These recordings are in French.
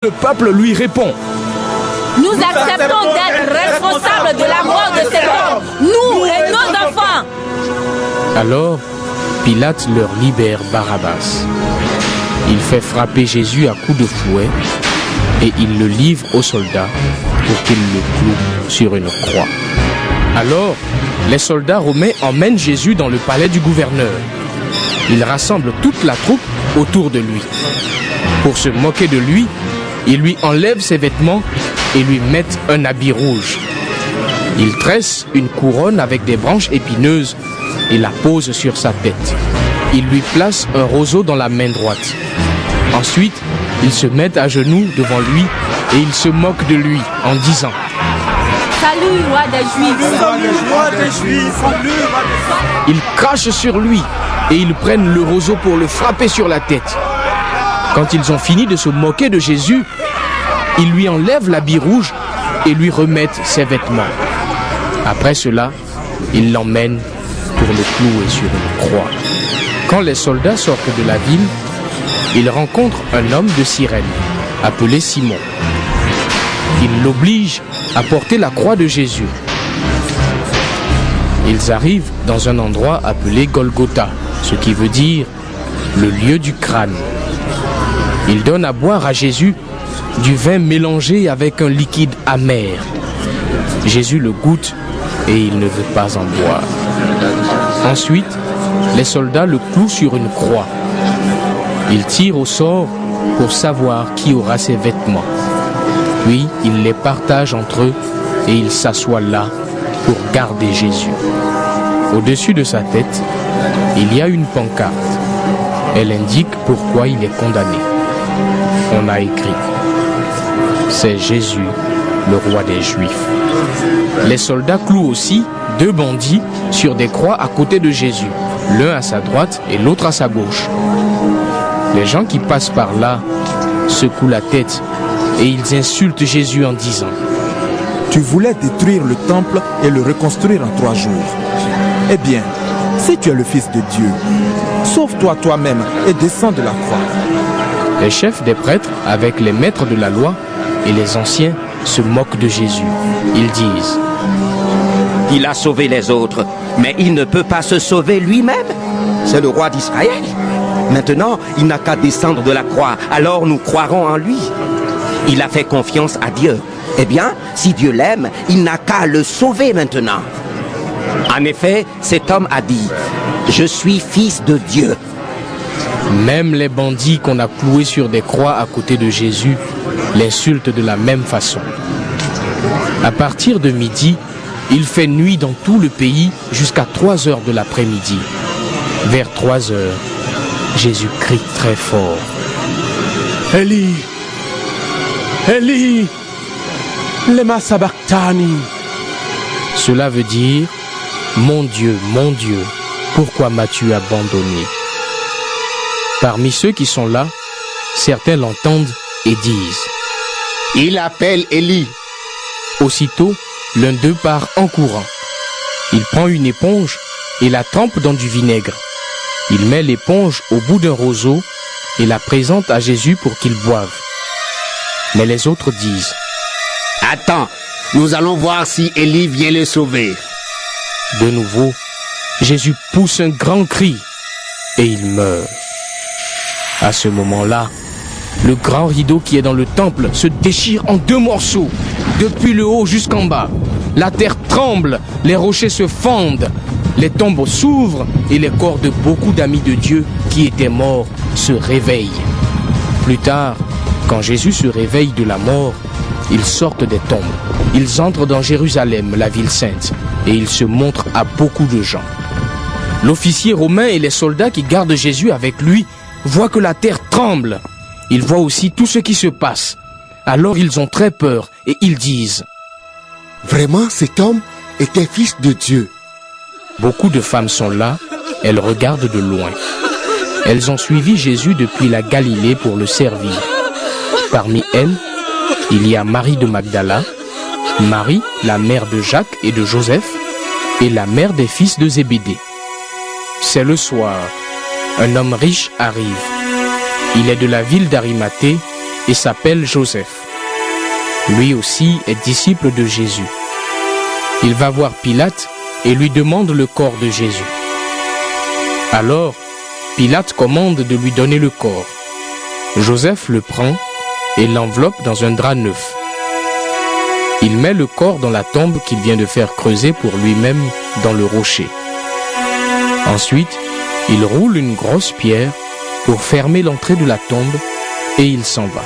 Le peuple lui répond: Nous acceptons d'être responsables de la mort de cet homme, nous et nos enfants. Alors, Pilate leur libère Barabbas. Il fait frapper Jésus à coups de fouet et il le livre aux soldats pour qu'ils le clouent sur une croix. Alors, les soldats romains emmènent Jésus dans le palais du gouverneur. Ils rassemblent toute la troupe autour de lui. Pour se moquer de lui, ils lui enlèvent ses vêtements et lui mettent un habit rouge. Ils tressent une couronne avec des branches épineuses et la posent sur sa tête. Ils lui placent un roseau dans la main droite. Ensuite, ils se mettent à genoux devant lui et ils se moquent de lui en disant: Salut, roi des Juifs. Salut, roi des Juifs. Salut, roi des Juifs. Ils crachent sur lui et ils prennent le roseau pour le frapper sur la tête. Quand ils ont fini de se moquer de Jésus, ils lui enlèvent l'habit rouge et lui remettent ses vêtements. Après cela, ils l'emmènent pour le clouer sur une croix. Quand les soldats sortent de la ville, ils rencontrent un homme de Cyrène, appelé Simon. Ils l'obligent à porter la croix de Jésus. Ils arrivent dans un endroit appelé Golgotha, ce qui veut dire le lieu du crâne. Ils donnent à boire à Jésus du vin mélangé avec un liquide amer. Jésus le goûte et il ne veut pas en boire. Ensuite, les soldats le clouent sur une croix. Ils tirent au sort pour savoir qui aura ses vêtements. Puis, ils les partagent entre eux et ils s'assoient là pour garder Jésus. Au-dessus de sa tête, il y a une pancarte. Elle indique pourquoi il est condamné. On a écrit: c'est Jésus, le roi des Juifs. Les soldats clouent aussi 2 bandits sur des croix à côté de Jésus, l'un à sa droite et l'autre à sa gauche. Les gens qui passent par là secouent la tête et ils insultent Jésus en disant: Tu voulais détruire le temple et le reconstruire en 3 jours. Eh bien, si tu es le Fils de Dieu, sauve-toi toi-même et descends de la croix. Les chefs des prêtres, avec les maîtres de la loi et les anciens, se moquent de Jésus. Ils disent: Il a sauvé les autres, mais il ne peut pas se sauver lui-même. C'est le roi d'Israël. Maintenant, il n'a qu'à descendre de la croix, alors nous croirons en lui. Il a fait confiance à Dieu. Eh bien, si Dieu l'aime, il n'a qu'à le sauver maintenant. En effet, cet homme a dit: Je suis fils de Dieu. Même les bandits qu'on a cloués sur des croix à côté de Jésus l'insultent de la même façon. À partir de midi, il fait nuit dans tout le pays jusqu'à 3 heures de l'après-midi. Vers 3 heures, Jésus crie très fort: Eli, Eli, lema sabachthani. Cela veut dire: mon Dieu, pourquoi m'as-tu abandonné? Parmi ceux qui sont là, certains l'entendent et disent: Il appelle Élie. Aussitôt, l'un d'eux part en courant. Il prend une éponge et la trempe dans du vinaigre. Il met l'éponge au bout d'un roseau et la présente à Jésus pour qu'il boive. Mais les autres disent: Attends, nous allons voir si Élie vient le sauver. De nouveau, Jésus pousse un grand cri et il meurt. À ce moment-là, le grand rideau qui est dans le temple se déchire en 2 morceaux, depuis le haut jusqu'en bas. La terre tremble, les rochers se fendent, les tombes s'ouvrent et les corps de beaucoup d'amis de Dieu qui étaient morts se réveillent. Plus tard, quand Jésus se réveille de la mort, ils sortent des tombes. Ils entrent dans Jérusalem, la ville sainte, et ils se montrent à beaucoup de gens. L'officier romain et les soldats qui gardent Jésus avec lui voient que la terre tremble. Ils voient aussi tout ce qui se passe. Alors ils ont très peur et ils disent: Vraiment, cet homme était fils de Dieu. Beaucoup de femmes sont là, elles regardent de loin. Elles ont suivi Jésus depuis la Galilée pour le servir. Parmi elles, il y a Marie de Magdala, Marie, la mère de Jacques et de Joseph, et la mère des fils de Zébédée. C'est le soir. Un homme riche arrive. Il est de la ville d'Arimathée et s'appelle Joseph. Lui aussi est disciple de Jésus. Il va voir Pilate et lui demande le corps de Jésus. Alors, Pilate commande de lui donner le corps. Joseph le prend et l'enveloppe dans un drap neuf. Il met le corps dans la tombe qu'il vient de faire creuser pour lui-même dans le rocher. Ensuite, il roule une grosse pierre pour fermer l'entrée de la tombe et il s'en va.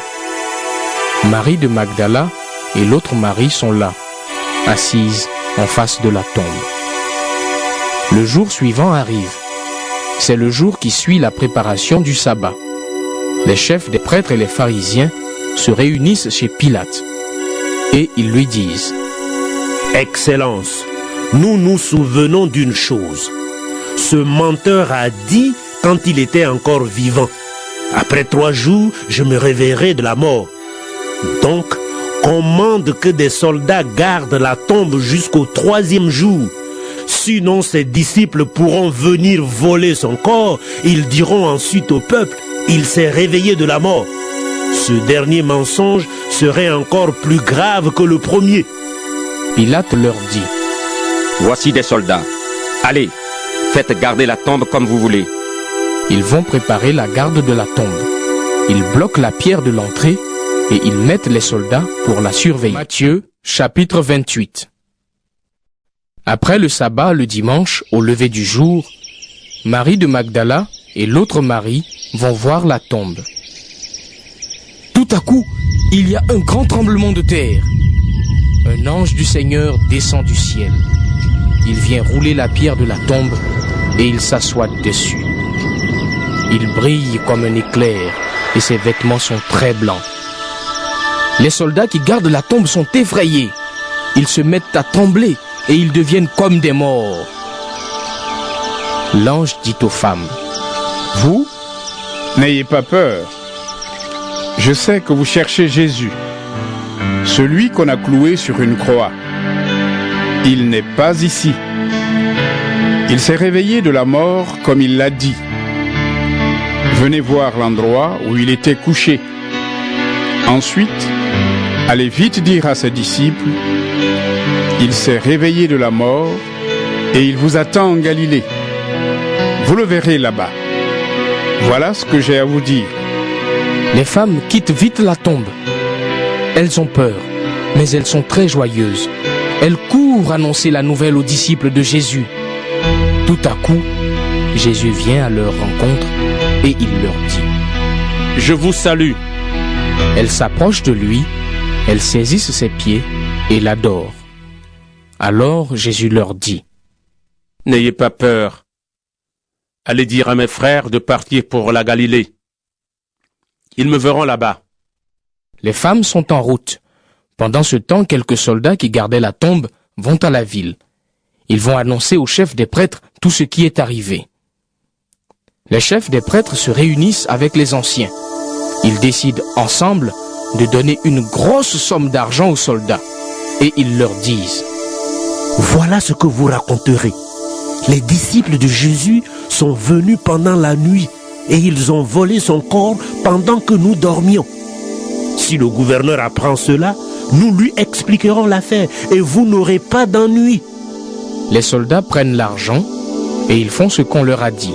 Marie de Magdala et l'autre Marie sont là, assises en face de la tombe. Le jour suivant arrive. C'est le jour qui suit la préparation du sabbat. Les chefs des prêtres et les pharisiens se réunissent chez Pilate et ils lui disent: Excellence, nous nous souvenons d'une chose. Ce menteur a dit quand il était encore vivant: après 3 jours, je me réveillerai de la mort. Donc, commande que des soldats gardent la tombe jusqu'au 3e jour. Sinon, ses disciples pourront venir voler son corps. Ils diront ensuite au peuple: il s'est réveillé de la mort. Ce dernier mensonge serait encore plus grave que le premier. Pilate leur dit: Voici des soldats. Allez, faites garder la tombe comme vous voulez. Ils vont préparer la garde de la tombe. Ils bloquent la pierre de l'entrée et ils mettent les soldats pour la surveiller. Matthieu, chapitre 28. Après le sabbat, le dimanche, au lever du jour, Marie de Magdala et l'autre Marie vont voir la tombe. Tout à coup, il y a un grand tremblement de terre. Un ange du Seigneur descend du ciel. Il vient rouler la pierre de la tombe et il s'assoit dessus. Il brille comme un éclair et ses vêtements sont très blancs. Les soldats qui gardent la tombe sont effrayés. Ils se mettent à trembler et ils deviennent comme des morts. L'ange dit aux femmes: Vous, n'ayez pas peur. Je sais que vous cherchez Jésus, celui qu'on a cloué sur une croix. Il n'est pas ici. Il s'est réveillé de la mort comme il l'a dit. Venez voir l'endroit où il était couché. Ensuite, allez vite dire à ses disciples: il s'est réveillé de la mort et il vous attend en Galilée. Vous le verrez là-bas. Voilà ce que j'ai à vous dire. Les femmes quittent vite la tombe. Elles ont peur, mais elles sont très joyeuses. Elles courent annoncer la nouvelle aux disciples de Jésus. Tout à coup, Jésus vient à leur rencontre et il leur dit: Je vous salue. Elles s'approchent de lui, elles saisissent ses pieds et l'adorent. Alors Jésus leur dit: N'ayez pas peur. Allez dire à mes frères de partir pour la Galilée. Ils me verront là-bas. Les femmes sont en route. Pendant ce temps, quelques soldats qui gardaient la tombe vont à la ville. Ils vont annoncer au chef des prêtres tout ce qui est arrivé. Les chefs des prêtres se réunissent avec les anciens. Ils décident ensemble de donner une grosse somme d'argent aux soldats. Et ils leur disent: Voilà ce que vous raconterez. Les disciples de Jésus sont venus pendant la nuit et ils ont volé son corps pendant que nous dormions. Si le gouverneur apprend cela, nous lui expliquerons l'affaire et vous n'aurez pas d'ennui. Les soldats prennent l'argent et ils font ce qu'on leur a dit.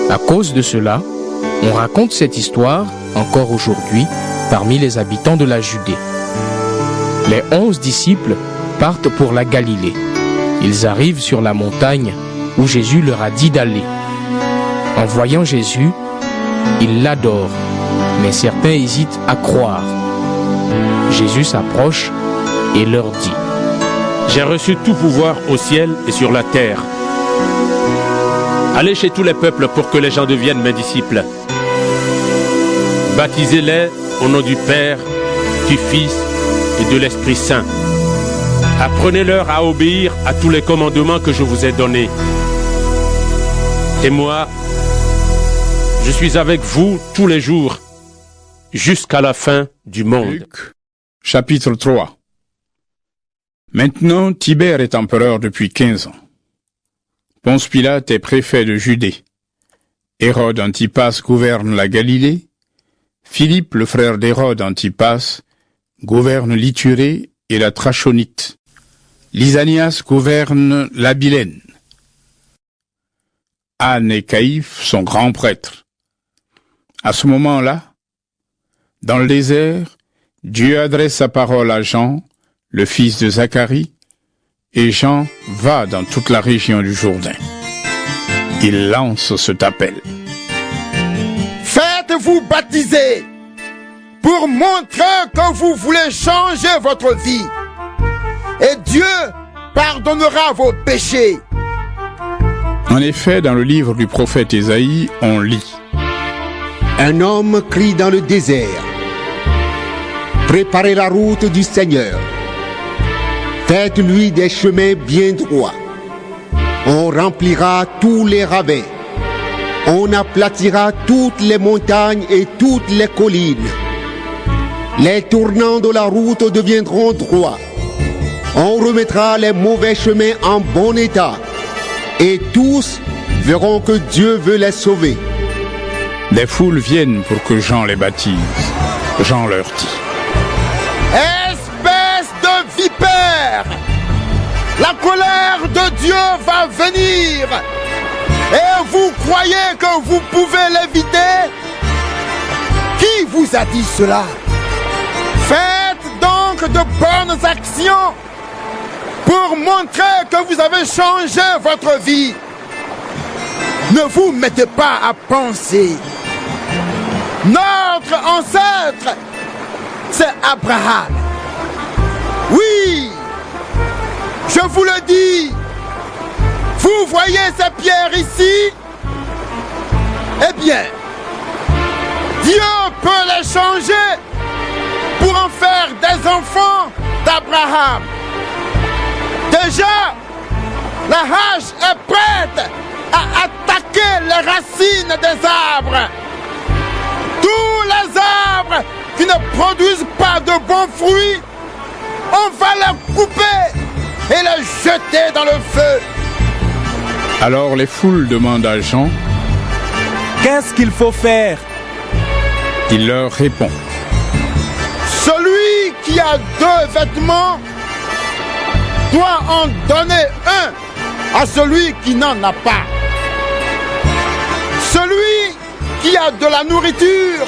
À cause de cela, on raconte cette histoire encore aujourd'hui parmi les habitants de la Judée. Les 11 disciples partent pour la Galilée. Ils arrivent sur la montagne où Jésus leur a dit d'aller. En voyant Jésus, ils l'adorent, mais certains hésitent à croire. Jésus s'approche et leur dit: J'ai reçu tout pouvoir au ciel et sur la terre. Allez chez tous les peuples pour que les gens deviennent mes disciples. Baptisez-les au nom du Père, du Fils et de l'Esprit Saint. Apprenez-leur à obéir à tous les commandements que je vous ai donnés. Et moi, je suis avec vous tous les jours, jusqu'à la fin du monde. Luc, chapitre 3. Maintenant, Tibère est empereur depuis 15 ans. Ponce Pilate est préfet de Judée. Hérode Antipas gouverne la Galilée. Philippe, le frère d'Hérode Antipas, gouverne l'Ithurée et la Trachonite. Lysanias gouverne l'Abilène. Anne et Caïphe sont grands prêtres. À ce moment-là, dans le désert, Dieu adresse sa parole à Jean, le fils de Zacharie, et Jean va dans toute la région du Jourdain. Il lance cet appel. Faites-vous baptiser pour montrer que vous voulez changer votre vie. Et Dieu pardonnera vos péchés. En effet, dans le livre du prophète Ésaïe, on lit. Un homme crie dans le désert. Préparez la route du Seigneur. Faites-lui des chemins bien droits. On remplira tous les ravins. On aplatira toutes les montagnes et toutes les collines. Les tournants de la route deviendront droits. On remettra les mauvais chemins en bon état. Et tous verront que Dieu veut les sauver. Des foules viennent pour que Jean les baptise. Jean leur dit. Espèce de vipère! La colère de Dieu va venir! Et vous croyez que vous pouvez l'éviter? Qui vous a dit cela? Faites donc de bonnes actions pour montrer que vous avez changé votre vie. Ne vous mettez pas à penser. Notre ancêtre, c'est Abraham. Oui, je vous le dis. Vous voyez ces pierres ici? Eh bien, Dieu peut les changer pour en faire des enfants d'Abraham. Déjà, la hache est prête à attaquer les racines des arbres. Tous les arbres qui ne produisent pas de bons fruits, on va les couper et les jeter dans le feu. Alors les foules demandent à Jean. Qu'est-ce qu'il faut faire? Il leur répond. Celui qui a 2 vêtements doit en donner un à celui qui n'en a pas. Celui qui a de la nourriture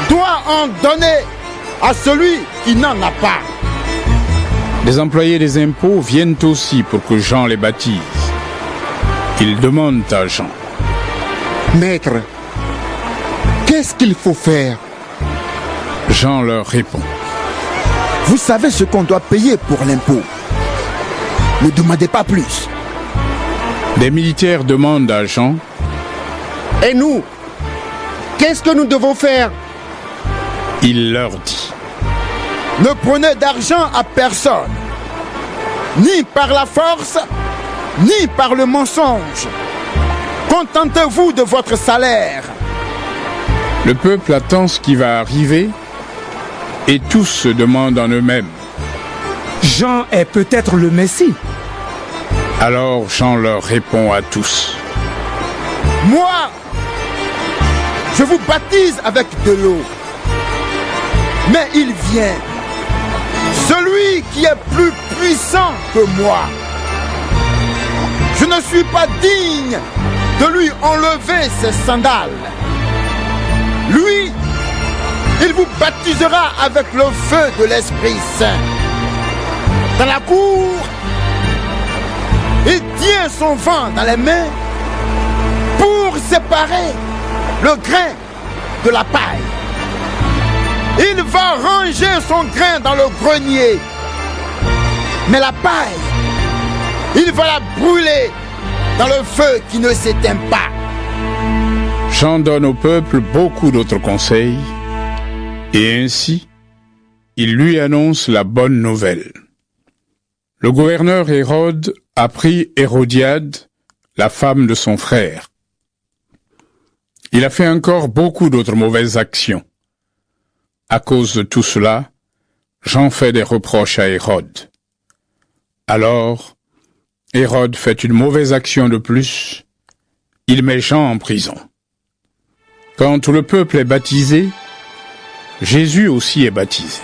doit en donner à celui qui n'en a pas. Les employés des impôts viennent aussi pour que Jean les baptise. Ils demandent à Jean. Maître, qu'est-ce qu'il faut faire? Jean leur répond. Vous savez ce qu'on doit payer pour l'impôt. Ne demandez pas plus. Des militaires demandent à Jean. Et nous, qu'est-ce que nous devons faire? Il leur dit. Ne prenez d'argent à personne, ni par la force, ni par le mensonge. Contentez-vous de votre salaire. Le peuple attend ce qui va arriver et tous se demandent en eux-mêmes. Jean est peut-être le Messie. Alors Jean leur répond à tous. Moi, je vous baptise avec de l'eau. Mais il vient, celui qui est plus puissant que moi. Je ne suis pas digne de lui enlever ses sandales. Lui, il vous baptisera avec le feu de l'Esprit Saint. Dans la cour, il tient son vent dans les mains pour séparer le grain de la paille. Il va ranger son grain dans le grenier. Mais la paille, il va la brûler dans le feu qui ne s'éteint pas. Jean donne au peuple beaucoup d'autres conseils, et ainsi, il lui annonce la bonne nouvelle. Le gouverneur Hérode a pris Hérodiade, la femme de son frère. Il a fait encore beaucoup d'autres mauvaises actions. À cause de tout cela, Jean fait des reproches à Hérode. Alors, Hérode fait une mauvaise action de plus. Il met Jean en prison. Quand tout le peuple est baptisé, Jésus aussi est baptisé.